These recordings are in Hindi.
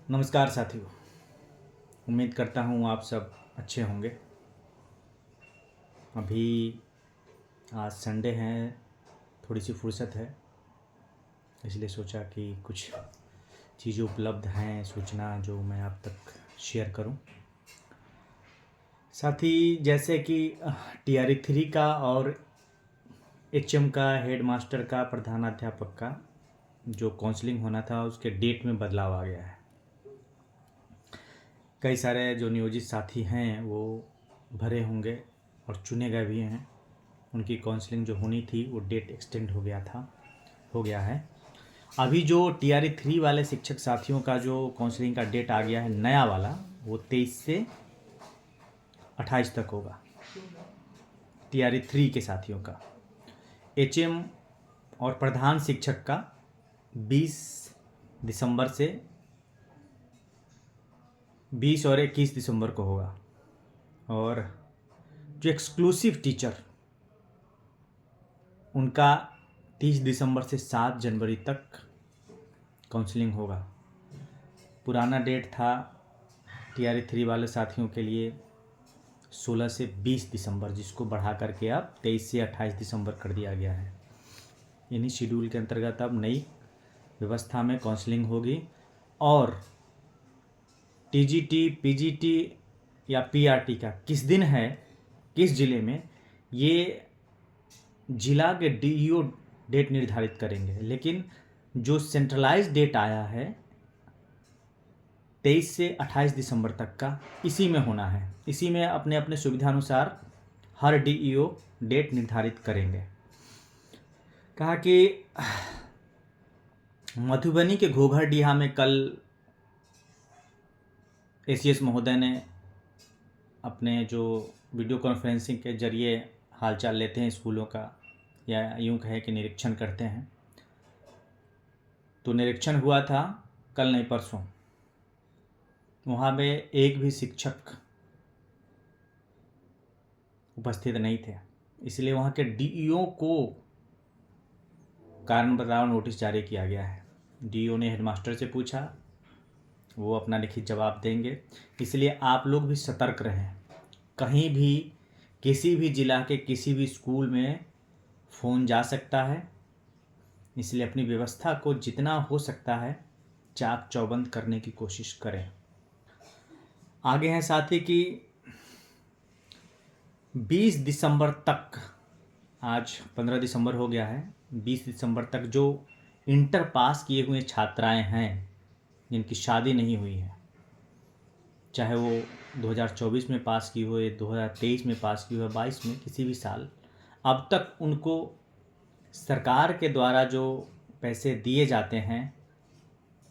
नमस्कार साथियों। उम्मीद करता हूँ आप सब अच्छे होंगे। अभी आज संडे है, थोड़ी सी फुर्सत है, इसलिए सोचा कि कुछ चीज़ें उपलब्ध हैं, सूचना जो मैं आप तक शेयर करूं। साथ ही जैसे कि TRE 3 का और HM का, हेड मास्टर का, प्रधानाध्यापक का जो काउंसलिंग होना था उसके डेट में बदलाव आ गया है। कई सारे जो नियोजित साथी हैं वो भरे होंगे और चुने गए भी हैं। उनकी काउंसलिंग जो होनी थी वो डेट एक्सटेंड हो गया है। अभी जो TRE 3 वाले शिक्षक साथियों का जो काउंसलिंग का डेट आ गया है नया वाला, वो 23 से 28 तक होगा। TRE 3 के साथियों का HM और प्रधान शिक्षक का 20 दिसंबर से 20 और 21 दिसंबर को होगा। और जो एक्सक्लूसिव टीचर उनका 30 दिसंबर से 7 जनवरी तक काउंसलिंग होगा। पुराना डेट था TRE 3 वाले साथियों के लिए 16 से 20 दिसंबर, जिसको बढ़ा करके अब 23 से 28 दिसंबर कर दिया गया है। इन्हीं शेड्यूल के अंतर्गत अब नई व्यवस्था में काउंसलिंग होगी। और TGT, PGT या PRT का किस दिन है, किस ज़िले में, ये जिला के DEO डेट निर्धारित करेंगे। लेकिन जो सेंट्रलाइज डेट आया है 23 से 28 दिसंबर तक का, इसी में होना है। इसी में अपने अपने सुविधानुसार हर DEO डेट निर्धारित करेंगे। कहा कि मधुबनी के घोघरडीहा में कल ACS महोदय ने अपने जो वीडियो कॉन्फ्रेंसिंग के जरिए हालचाल लेते हैं स्कूलों का, या यूँ कहे कि निरीक्षण करते हैं, तो निरीक्षण हुआ था कल नहीं परसों। वहाँ में एक भी शिक्षक उपस्थित नहीं थे, इसलिए वहाँ के DEO को कारण बताओ नोटिस जारी किया गया है। DEO ने हेडमास्टर से पूछा, वो अपना लिखित जवाब देंगे। इसलिए आप लोग भी सतर्क रहें। कहीं भी किसी भी जिला के किसी भी स्कूल में फ़ोन जा सकता है, इसलिए अपनी व्यवस्था को जितना हो सकता है चाक चौबंद करने की कोशिश करें। आगे हैं साथी कि 20 दिसंबर तक, आज 15 दिसंबर हो गया है, 20 दिसंबर तक जो इंटर पास किए हुए छात्राएं हैं जिनकी शादी नहीं हुई है, चाहे वो 2024 में पास की हो या 2023 में पास की हो, 22 में, किसी भी साल, अब तक उनको सरकार के द्वारा जो पैसे दिए जाते हैं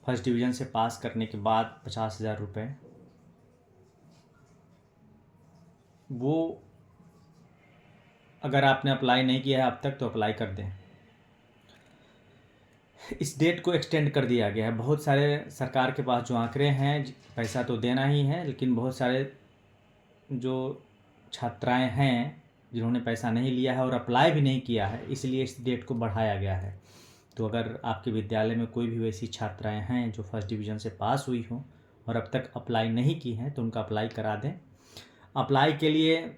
फर्स्ट डिवीज़न से पास करने के बाद 50,000 रुपये, वो अगर आपने अप्लाई नहीं किया है अब तक तो अप्लाई कर दें। इस डेट को एक्सटेंड कर दिया गया है। बहुत सारे सरकार के पास जो आंकड़े हैं, पैसा तो देना ही है, लेकिन बहुत सारे जो छात्राएं हैं जिन्होंने पैसा नहीं लिया है और अप्लाई भी नहीं किया है, इसलिए इस डेट को बढ़ाया गया है। तो अगर आपके विद्यालय में कोई भी वैसी छात्राएं हैं जो फर्स्ट डिवीज़न से पास हुई हों और अब तक अप्लाई नहीं की हैं, तो उनका अप्लाई करा दें। अप्लाई के लिए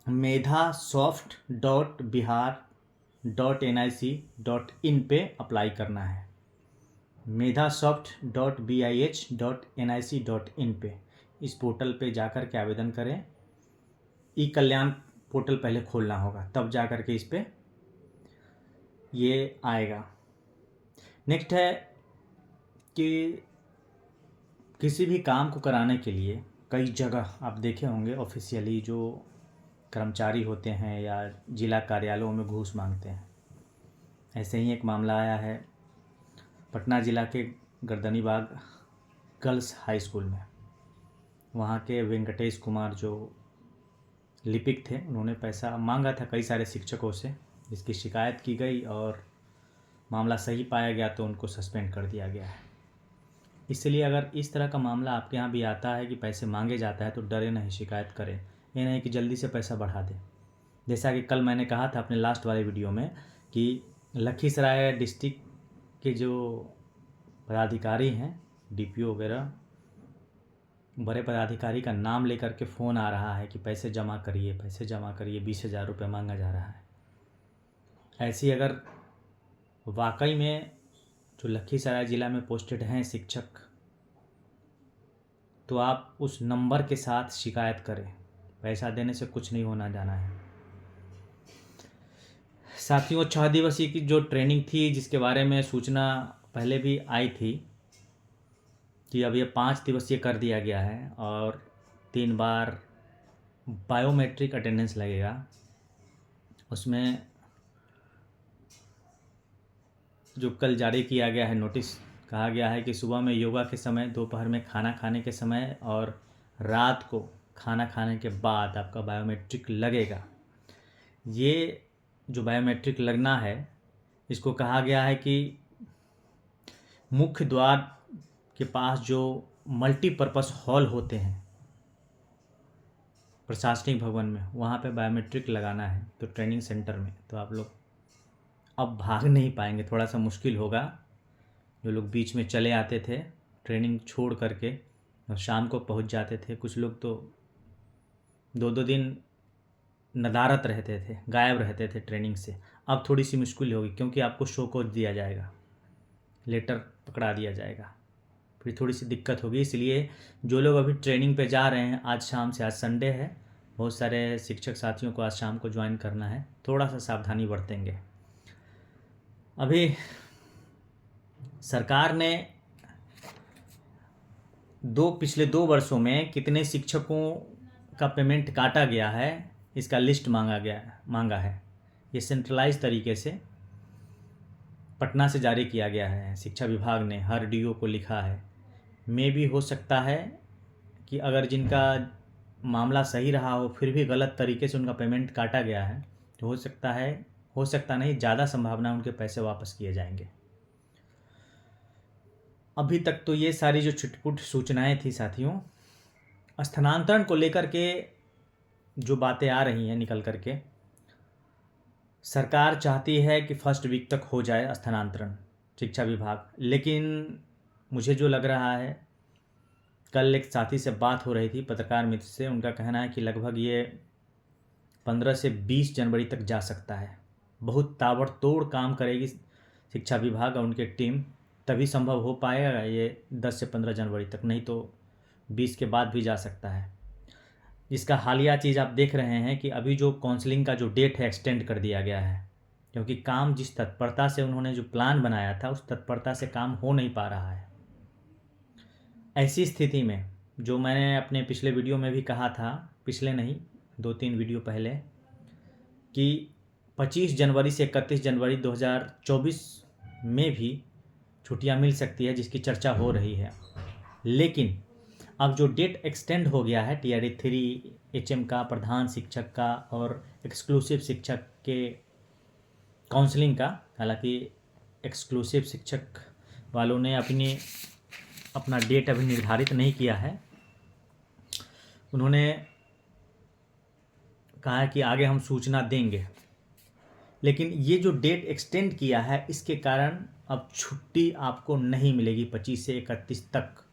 medhasoft.bihar.nic.in पे अप्लाई करना है। medhasoft.bih.nic.in पे, इस पोर्टल पे जाकर के आवेदन करें। ई कल्याण पोर्टल पहले खोलना होगा, तब जाकर के इस पे ये आएगा। नेक्स्ट है कि किसी भी काम को कराने के लिए कई जगह आप देखे होंगे ऑफिशियली जो कर्मचारी होते हैं या जिला कार्यालयों में घूस मांगते हैं। ऐसे ही एक मामला आया है पटना ज़िला के गर्दनीबाग गर्ल्स हाई स्कूल में। वहाँ के वेंकटेश कुमार जो लिपिक थे, उन्होंने पैसा मांगा था कई सारे शिक्षकों से, जिसकी शिकायत की गई और मामला सही पाया गया तो उनको सस्पेंड कर दिया गया है। इसलिए अगर इस तरह का मामला आपके यहाँ भी आता है कि पैसे मांगे जाता है तो डरे नहीं, शिकायत करें। ये नहीं कि जल्दी से पैसा बढ़ा दें। जैसा कि कल मैंने कहा था अपने लास्ट वाले वीडियो में कि लखीसराय डिस्ट्रिक्ट के जो पदाधिकारी हैं डीपीओ वगैरह बड़े पदाधिकारी का नाम लेकर के फ़ोन आ रहा है कि पैसे जमा करिए, पैसे जमा करिए, 20,000 रुपये मांगा जा रहा है। ऐसी अगर वाकई में जो लखीसराय ज़िला में पोस्टेड हैं शिक्षक, तो आप उस नंबर के साथ शिकायत करें। पैसा देने से कुछ नहीं होना जाना है। साथियों, 6 दिवसीय की जो ट्रेनिंग थी, जिसके बारे में सूचना पहले भी आई थी कि अब ये 5 दिवसीय कर दिया गया है और 3 बार बायोमेट्रिक अटेंडेंस लगेगा। उसमें जो कल जारी किया गया है नोटिस, कहा गया है कि सुबह में योगा के समय, दोपहर में खाना खाने के समय और रात को खाना खाने के बाद आपका बायोमेट्रिक लगेगा। ये जो बायोमेट्रिक लगना है, इसको कहा गया है कि मुख्य द्वार के पास जो मल्टीपर्पज़ हॉल होते हैं प्रशासनिक भवन में, वहाँ पे बायोमेट्रिक लगाना है। तो ट्रेनिंग सेंटर में तो आप लोग अब भाग नहीं पाएंगे, थोड़ा सा मुश्किल होगा। जो लोग बीच में चले आते थे ट्रेनिंग छोड़ करके और शाम को पहुँच जाते थे, कुछ लोग तो 2-2 दिन नदारत रहते थे, गायब रहते थे ट्रेनिंग से। अब थोड़ी सी मुश्किल होगी, क्योंकि आपको शो कोड दिया जाएगा, लेटर पकड़ा दिया जाएगा, फिर थोड़ी सी दिक्कत होगी। इसलिए जो लोग अभी ट्रेनिंग पे जा रहे हैं, आज शाम से, आज संडे है, बहुत सारे शिक्षक साथियों को आज शाम को ज्वाइन करना है, थोड़ा सा सावधानी बरतेंगे। अभी सरकार ने पिछले 2 वर्षों में कितने शिक्षकों का पेमेंट काटा गया है, इसका लिस्ट मांगा है। ये सेंट्रलाइज तरीके से पटना से जारी किया गया है। शिक्षा विभाग ने हर डीओ को लिखा है। मे भी हो सकता है कि अगर जिनका मामला सही रहा हो, फिर भी गलत तरीके से उनका पेमेंट काटा गया है, तो हो सकता नहीं, ज़्यादा संभावना उनके पैसे वापस किए जाएंगे। अभी तक तो ये सारी जो छिटपुट सूचनाएं थी साथियों, स्थानांतरण को लेकर के जो बातें आ रही हैं निकल करके, सरकार चाहती है कि 1st वीक तक हो जाए स्थानांतरण, शिक्षा विभाग। लेकिन मुझे जो लग रहा है, कल एक साथी से बात हो रही थी, पत्रकार मित्र से, उनका कहना है कि लगभग ये 15 से 20 जनवरी तक जा सकता है। बहुत ताबड़तोड़ काम करेगी शिक्षा विभाग और उनकी टीम, तभी संभव हो पाएगा ये 10 से 15 जनवरी तक, नहीं तो 20 के बाद भी जा सकता है। इसका हालिया चीज़ आप देख रहे हैं कि अभी जो काउंसलिंग का जो डेट है एक्सटेंड कर दिया गया है, क्योंकि काम जिस तत्परता से उन्होंने जो प्लान बनाया था, उस तत्परता से काम हो नहीं पा रहा है। ऐसी स्थिति में, जो मैंने अपने पिछले वीडियो में भी कहा था, पिछले नहीं 2-3 वीडियो पहले, कि 25 जनवरी से 31 जनवरी 2024 में भी छुट्टियां मिल सकती है, जिसकी चर्चा हो रही है। लेकिन अब जो डेट एक्सटेंड हो गया है TRE 3 HM का, प्रधान शिक्षक का और एक्सक्लूसिव शिक्षक के काउंसलिंग का, हालांकि एक्सक्लूसिव शिक्षक वालों ने अपना डेट अभी निर्धारित नहीं किया है। उन्होंने कहा है कि आगे हम सूचना देंगे। लेकिन ये जो डेट एक्सटेंड किया है, इसके कारण अब छुट्टी आपको नहीं मिलेगी 25 से 31 तक।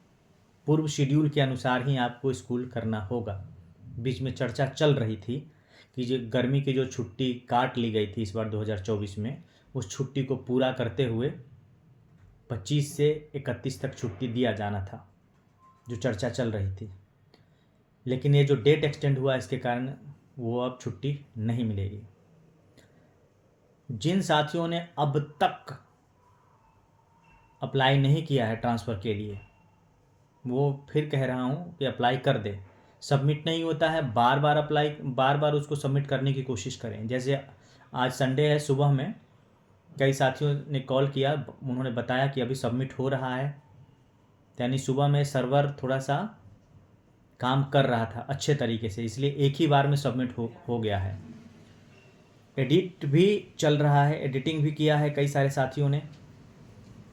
पूर्व शेड्यूल के अनुसार ही आपको स्कूल करना होगा। बीच में चर्चा चल रही थी कि जो गर्मी की जो छुट्टी काट ली गई थी इस बार 2024 में, उस छुट्टी को पूरा करते हुए 25 से 31 तक छुट्टी दिया जाना था, जो चर्चा चल रही थी। लेकिन ये जो डेट एक्सटेंड हुआ, इसके कारण वो अब छुट्टी नहीं मिलेगी। जिन साथियों ने अब तक अप्लाई नहीं किया है ट्रांसफ़र के लिए, वो फिर कह रहा हूँ कि अप्लाई कर दे। सबमिट नहीं होता है, बार बार उसको सबमिट करने की कोशिश करें। जैसे आज संडे है, सुबह में कई साथियों ने कॉल किया, उन्होंने बताया कि अभी सबमिट हो रहा है, यानी सुबह में सर्वर थोड़ा सा काम कर रहा था अच्छे तरीके से, इसलिए एक ही बार में सबमिट हो गया है। एडिट भी चल रहा है, एडिटिंग भी किया है कई सारे साथियों ने।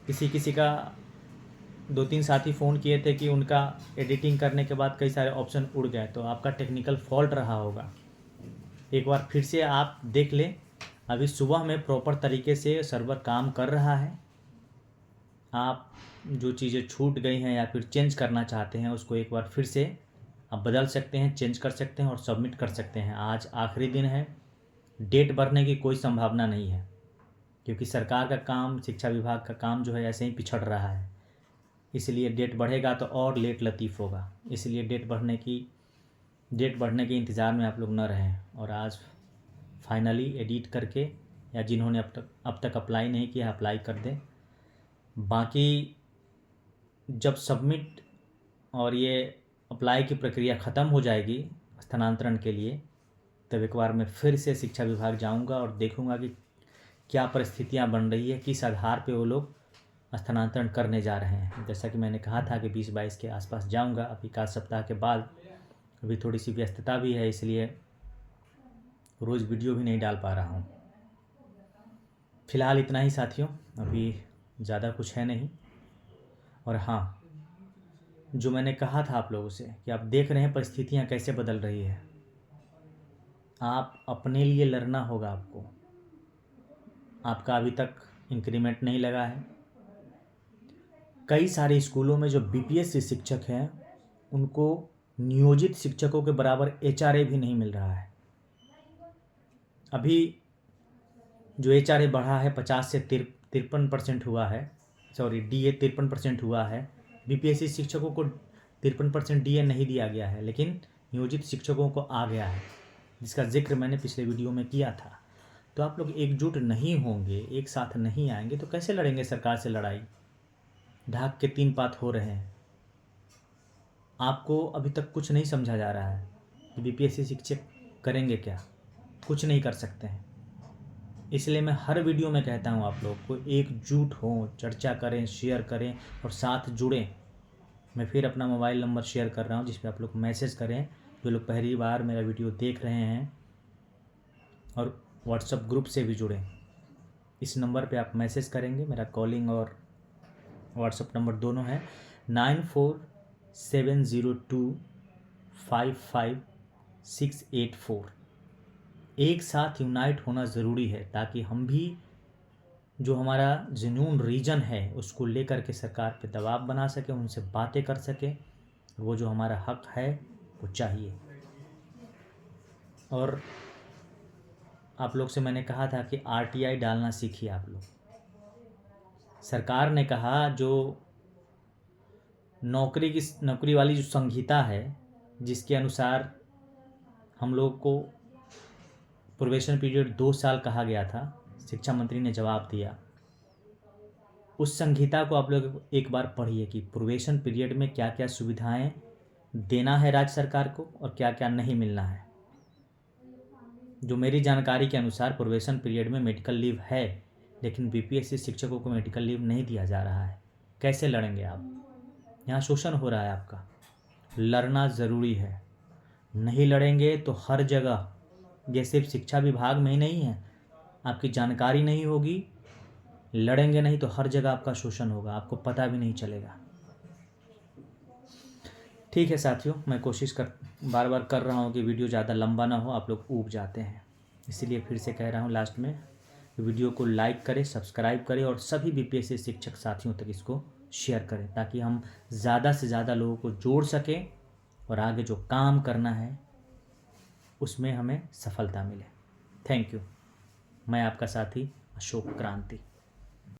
किसी का 2-3 साथी फ़ोन किए थे कि उनका एडिटिंग करने के बाद कई सारे ऑप्शन उड़ गए, तो आपका टेक्निकल फॉल्ट रहा होगा। एक बार फिर से आप देख लें। अभी सुबह में प्रॉपर तरीके से सर्वर काम कर रहा है, आप जो चीज़ें छूट गई हैं या फिर चेंज करना चाहते हैं उसको एक बार फिर से आप बदल सकते हैं, चेंज कर सकते हैं और सबमिट कर सकते हैं। आज आखिरी दिन है, डेट बढ़ने की कोई संभावना नहीं है, क्योंकि सरकार का काम, शिक्षा विभाग का काम जो है ऐसे ही पिछड़ रहा है। इसलिए डेट बढ़ेगा तो और लेट लतीफ़ होगा। इसलिए डेट बढ़ने के इंतज़ार में आप लोग न रहें और आज फाइनली एडिट करके, या जिन्होंने अब तक अप्लाई नहीं किया अप्लाई कर दें। बाकी जब सबमिट और ये अप्लाई की प्रक्रिया ख़त्म हो जाएगी स्थानांतरण के लिए, तब एक बार मैं फिर से शिक्षा विभाग जाऊंगा और देखूंगा कि क्या परिस्थितियां बन रही है, किस आधार पे वो लोग स्थानांतरण करने जा रहे हैं। जैसा कि मैंने कहा था कि 20-22 के आसपास जाऊंगा। अभी एक आध सप्ताह के बाद, अभी थोड़ी सी व्यस्तता भी है, इसलिए रोज़ वीडियो भी नहीं डाल पा रहा हूँ। फ़िलहाल इतना ही साथियों, अभी ज़्यादा कुछ है नहीं। और हाँ, जो मैंने कहा था आप लोगों से कि आप देख रहे हैं परिस्थितियाँ कैसे बदल रही है, आप अपने लिए लड़ना होगा। आपका अभी तक इंक्रीमेंट नहीं लगा है। कई सारे स्कूलों में जो बीपीएससी शिक्षक हैं उनको नियोजित शिक्षकों के बराबर एचआरए भी नहीं मिल रहा है। अभी जो एचआरए बढ़ा है 50 से 53% हुआ है, सॉरी डीए 53% हुआ है। बीपीएससी शिक्षकों को 53% डीए नहीं दिया गया है, लेकिन नियोजित शिक्षकों को आ गया है, जिसका जिक्र मैंने पिछले वीडियो में किया था। तो आप लोग एकजुट नहीं होंगे, एक साथ नहीं आएंगे तो कैसे लड़ेंगे सरकार से लड़ाई? ढाक के 3 पात हो रहे हैं। आपको अभी तक कुछ नहीं समझा जा रहा है कि बीपीएससी शिक्षक करेंगे क्या? कुछ नहीं कर सकते हैं। इसलिए मैं हर वीडियो में कहता हूँ आप लोग को एकजुट हों, चर्चा करें, शेयर करें और साथ जुड़ें। मैं फिर अपना मोबाइल नंबर शेयर कर रहा हूँ जिस पे आप लोग मैसेज करें, जो लोग पहली बार मेरा वीडियो देख रहे हैं, और व्हाट्सएप ग्रुप से भी जुड़ें। इस नंबर पे आप मैसेज करेंगे, मेरा कॉलिंग और व्हाट्सएप नंबर दोनों है 9470255684। एक साथ यूनाइट होना ज़रूरी है, ताकि हम भी जो हमारा जुनून रीजन है उसको लेकर के सरकार पे दबाव बना सकें, उनसे बातें कर सकें। वो जो हमारा हक है वो चाहिए। और आप लोग से मैंने कहा था कि आरटीआई डालना सीखिए आप लोग। सरकार ने कहा जो नौकरी वाली जो संहिता है, जिसके अनुसार हम लोग को प्रोबेशन पीरियड 2 साल कहा गया था, शिक्षा मंत्री ने जवाब दिया। उस संहिता को आप लोग एक बार पढ़िए कि प्रोबेशन पीरियड में क्या क्या सुविधाएं देना है राज्य सरकार को और क्या क्या नहीं मिलना है। जो मेरी जानकारी के अनुसार प्रोबेशन पीरियड में मेडिकल लीव है, लेकिन बीपीएससी शिक्षकों को मेडिकल लीव नहीं दिया जा रहा है। कैसे लड़ेंगे आप? यहाँ शोषण हो रहा है आपका। लड़ना ज़रूरी है। नहीं लड़ेंगे तो हर जगह, ये सिर्फ शिक्षा विभाग में ही नहीं है, आपकी जानकारी नहीं होगी, लड़ेंगे नहीं तो हर जगह आपका शोषण होगा, आपको पता भी नहीं चलेगा। ठीक है साथियों, मैं कोशिश बार बार कर रहा हूँ कि वीडियो ज़्यादा लंबा ना हो, आप लोग ऊब जाते हैं। इसीलिए फिर से कह रहा हूँ लास्ट में, वीडियो को लाइक करें, सब्सक्राइब करें और सभी बीपीएससी शिक्षक साथियों तक इसको शेयर करें, ताकि हम ज़्यादा से ज़्यादा लोगों को जोड़ सकें और आगे जो काम करना है उसमें हमें सफलता मिले। Thank you. मैं आपका साथी अशोक क्रांति।